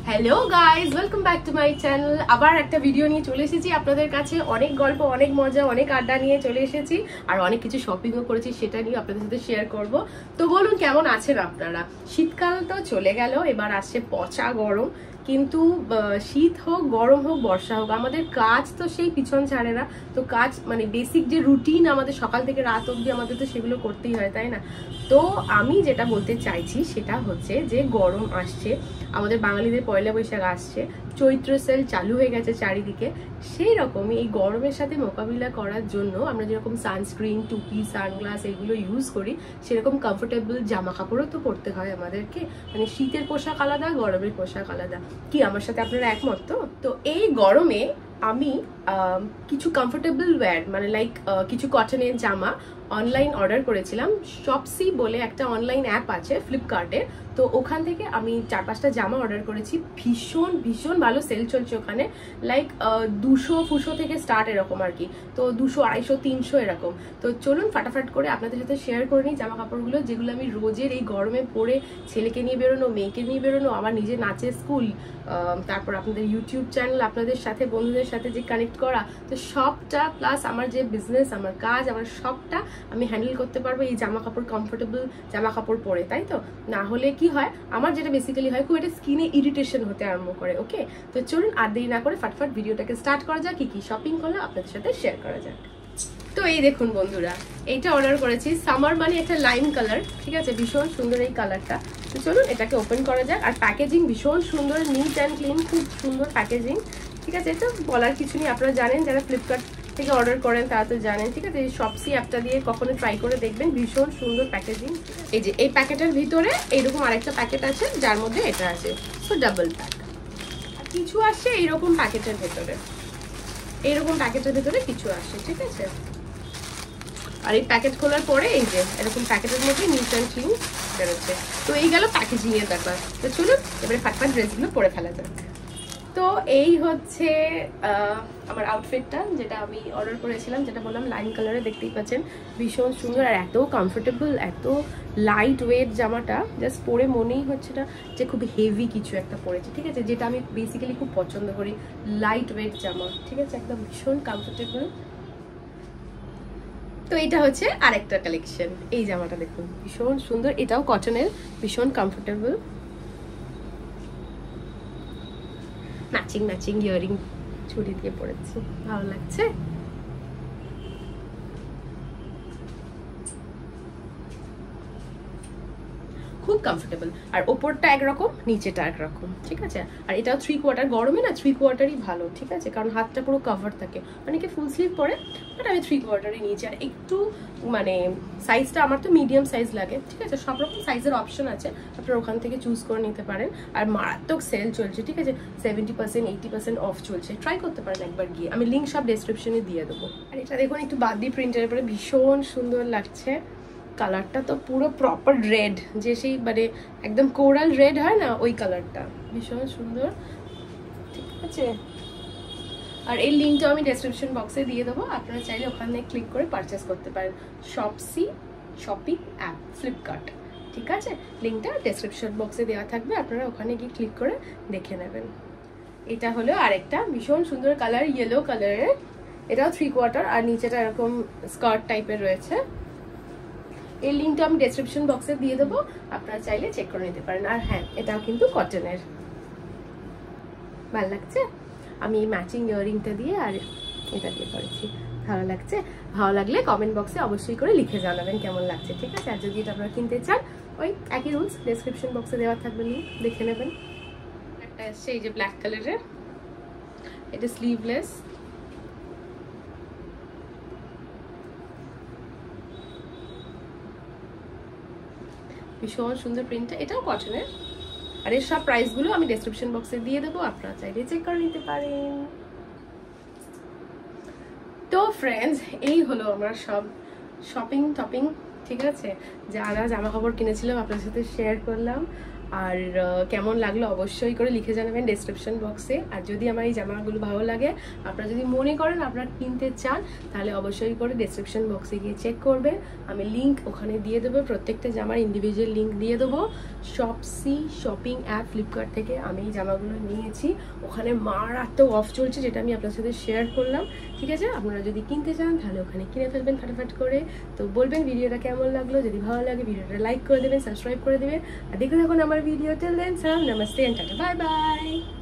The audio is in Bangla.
Hello guys, welcome back to my channel. আবার একটা ভিডিও নিয়ে চলে এসেছি আপনাদের কাছে। অনেক গল্প, অনেক মজা, অনেক আড্ডা নিয়ে চলে এসেছি, আর অনেক কিছু শপিংও করেছি, সেটা নিয়ে আপনাদের সাথে শেয়ার করব। তো বলুন, কেমন আছেন আপনারা? শীতকাল তো চলে গেল, এবার আসছে পচা গরম। কিন্তু শীত হোক, গরম হোক, বর্ষা হোক, আমাদের কাজ তো সেই পিছন ছাড়ে না। তো কাজ মানে বেসিক যে রুটিন আমাদের সকাল থেকে রাত অবধি, আমাদের তো সেগুলো করতেই হয়, তাই না? তো আমি যেটা বলতে চাইছি সেটা হচ্ছে যে গরম আসছে, আমাদের বাঙালিদের পয়লা বৈশাখ আসছে, চৈত্র সেল চালু হয়ে গেছে চারিদিকে। সেই রকমই এই গরমের সাথে মোকাবিলা করার জন্য আমরা যেরকম সানস্ক্রিন, টুপি, সানগ্লাস এগুলো ইউজ করি, সেরকম কমফোর্টেবল জামা কাপড়ও তো পরতে হয় আমাদেরকে। মানে শীতের পোশাক আলাদা, গরমের পোশাক আলাদা। কি আমার সাথে আপনারা একমত? তো এই গরমে আমি কিছু কমফোর্টেবল ওয়্যার, মানে লাইক কিছু কটনের জামা অনলাইন অর্ডার করেছিলাম। শপসি বলে একটা অনলাইন অ্যাপ আছে ফ্লিপকার্টের, তো ওখান থেকে আমি 4-5টা জামা অর্ডার করেছি। ভীষণ ভীষণ ভালো সেল চলছে ওখানে। লাইক 200 থেকে স্টার্ট এরকম আর কি। তো 200, 250, 300 এরকম। তো চলুন ফাটাফাট করে আপনাদের সাথে শেয়ার করে নিই জামা কাপড়গুলো, যেগুলো আমি রোজের এই গরমে পরে ছেলেকে নিয়ে বেরোনো, মেয়েকে নিয়ে বেরোনো, আমার নিজের নাচের স্কুল, তারপর আপনাদের ইউটিউব চ্যানেল, আপনাদের সাথে বন্ধুদের সাথে যে কানেক্ট করা, তো সবটা প্লাস আমার যে বিজনেস, আমার কাজ, আমার সবটা আমি হ্যান্ডেল করতে পারবো এই জামা কাপড়, কমফোর্টেবল জামা কাপড় পরে। তাই তো? না হলে কি হয়, আমার যেটা বেসিক্যালি হয়, খুব একটা স্কিনে ইরিটেশন হতে আরম্ভ করে। ওকে, তো চলুন আর দেরি না করে ফাটফাট ভিডিওটাকে স্টার্ট করা যাক। কি শপিং করলে আপনাদের সাথে শেয়ার করা যাক। তো এই দেখুন বন্ধুরা, এইটা অর্ডার করেছি। সামার মানে একটা লাইম কালার, ঠিক আছে? ভীষণ সুন্দর এই কালারটা। তো চলুন এটাকে ওপেন করা যাক। আর প্যাকেজিং ভীষণ সুন্দর, নিট অ্যান্ড ক্লিন, খুব সুন্দর প্যাকেজিং, ঠিক আছে? এটা বলার কিছু নেই, আপনারা জানেন, যারা ফ্লিপকার্ট থেকে অর্ডার করেন তারা তো জানেন, ঠিক আছে? এই শপসি অ্যাপটা দিয়ে কখনো ট্রাই করে দেখবেন, ভীষণ সুন্দর প্যাকেজিং। এই যে এই প্যাকেটের ভিতরে এইরকম আরেকটা প্যাকেট আছে, যার মধ্যে এটা আছে, সো ডাবল প্যাক। আর কিছু আসছে এইরকম প্যাকেটের ভেতরে, এইরকম প্যাকেটের ভেতরে কিছু আসে, ঠিক আছে? আর এই প্যাকেট খোলার পরে এই যে এরকম প্যাকেটের মধ্যে নিট অ্যান্ড ক্লিন বেরোচ্ছে। তো এই গেল প্যাকেজিং এর ব্যাপার। তো চলুন এবারে ফাটফাট ড্রেসগুলো পরে ফেলা যাক। তো এই হচ্ছে আমার আউটফিটটা, যেটা আমি অর্ডার করেছিলাম, যেটা বললাম লাইম কালারে, দেখতেই পাচ্ছেন ভীষণ সুন্দর আর এত কমফোর্টেবল, এত লাইট ওয়েট জামাটা। জাস্ট পরে মনেই হচ্ছে না যে খুব হেভি কিছু একটা পরেছি, ঠিক আছে? যেটা আমি বেসিক্যালি খুব পছন্দ করি, লাইট ওয়েট জামা, ঠিক আছে? একদম ভীষণ কমফোর্টেবল। তো এটা হচ্ছে আরেকটা কালেকশন। এই জামাটা দেখুন, ভীষণ সুন্দর, এটাও কটনের, ভীষণ কমফোর্টেবল। ম্যাচিং ম্যাচিং ইয়ারিং চুড়ি দিয়ে পরেছি, ভালো লাগছে। খুব কমফোর্টেবল। আর ওপরটা একরকম, নিচেটা একরকম, ঠিক আছে? আর এটাও 3/4, গরমে না 3/4ই ভালো, ঠিক আছে? কারণ হাতটা পুরো কভার থাকে। অনেকে ফুল স্লিভ পরে, বাট আমি 3/4ই নিয়েছি। আর একটু মানে সাইজটা আমার তো মিডিয়াম সাইজ লাগে, ঠিক আছে? সব রকম সাইজের অপশন আছে, আপনারা ওখান থেকে চুজ করে নিতে পারেন। আর মারাত্মক সেল চলছে, ঠিক আছে? 70%, 80% অফ চলছে, ট্রাই করতে পারেন একবার গিয়ে। আমি লিঙ্ক সব ডেসক্রিপশনে দিয়ে দেবো। আর এটা দেখুন, একটু বাদি প্রিন্টের উপরে ভীষণ সুন্দর লাগছে। কালারটা তো পুরো প্রপার রেড, যে সেই মানে একদম কোরাল রেড হয় না, ওই কালারটা, ভীষণ সুন্দর, ঠিক আছে? আর এই লিঙ্কটা আমি ডেসক্রিপশন বক্সে দিয়ে দেবো, আপনারা চাইলে ওখানে ক্লিক করে পারচেস করতে পারেন। শপসি শপিং অ্যাপ, ফ্লিপকার্ট, ঠিক আছে? লিঙ্কটা ডেসক্রিপশন বক্সে দেওয়া থাকবে, আপনারা ওখানে গিয়ে ক্লিক করে দেখে নেবেন। এটা হলো আরেকটা ভীষণ সুন্দর কালার, ইয়েলো কালারের। এটাও 3/4, আর নিচেটা এরকম স্কার্ট টাইপের রয়েছে। এই লিঙ্কটা আমি ডেসক্রিপশন বক্সে দিয়ে দেবো, আপনারা চাইলে চেক করে নিতে পারেন। আর হ্যাঁ, এটাও কিন্তু কটনের, ভালো লাগছে। আমি ম্যাচিং ইয়ারিংটা দিয়ে আর এটা দিয়ে করেছি, ভালো লাগছে। ভালো লাগলে কমেন্ট বক্সে অবশ্যই করে লিখে জানাবেন কেমন লাগছে, ঠিক আছে? আর যদি এটা আপনারা কিনতে চান, ওই একই রুলস, ডেসক্রিপশন বক্সে দেওয়া থাকবে, লিঙ্ক দেখে নেবেন। একটা আসছে এই যে ব্ল্যাক কালারের, এটা স্লিভলেস, ভীষণ সুন্দর প্রিন্টটা, এটাও কটনের। আর এর সব প্রাইসগুলো আমি ডেসক্রিপশন বক্সে দিয়ে দেবো, আপনারা চাইলে চেক করে নিতে পারেন। তো ফ্রেন্ডস, এই হলো আমার সব শপিং টপিং, ঠিক আছে? যারা জামা কাপড় কিনেছিলাম আপনাদের সাথে শেয়ার করলাম। আর কেমন লাগলো অবশ্যই করে লিখে জানাবেন ডেসক্রিপশন বক্সে। আর যদি আমার এই জামাগুলো ভালো লাগে, আপনারা যদি মনে করেন আপনারা কিনতে চান, তাহলে অবশ্যই করে ডেসক্রিপশন বক্সে গিয়ে চেক করবেন, আমি লিঙ্ক ওখানে দিয়ে দেবো, প্রত্যেকটা জামার ইন্ডিভিজুয়াল লিঙ্ক দিয়ে দেবো। শপসি শপিং অ্যাপ ফ্লিপকার্ট থেকে আমি এই জামাগুলো নিয়েছি, ওখানে মারাত্মক অফ চলছে, যেটা আমি আপনার সাথে শেয়ার করলাম। ঠিক আছে, আপনারা যদি কিনতে চান তাহলে ওখানে কিনে ফেলবেন ফাটাফাট করে। তো বলবেন ভিডিওটা কেমন লাগলো, যদি ভালো লাগে ভিডিওটা লাইক করে দেবেন, সাবস্ক্রাইব করে দেবেন। আর দেখতে থাকুন আমার ভিডিও। টিল দেন সালাম, নমস্তে এন্ড টাটা, বাই বাই।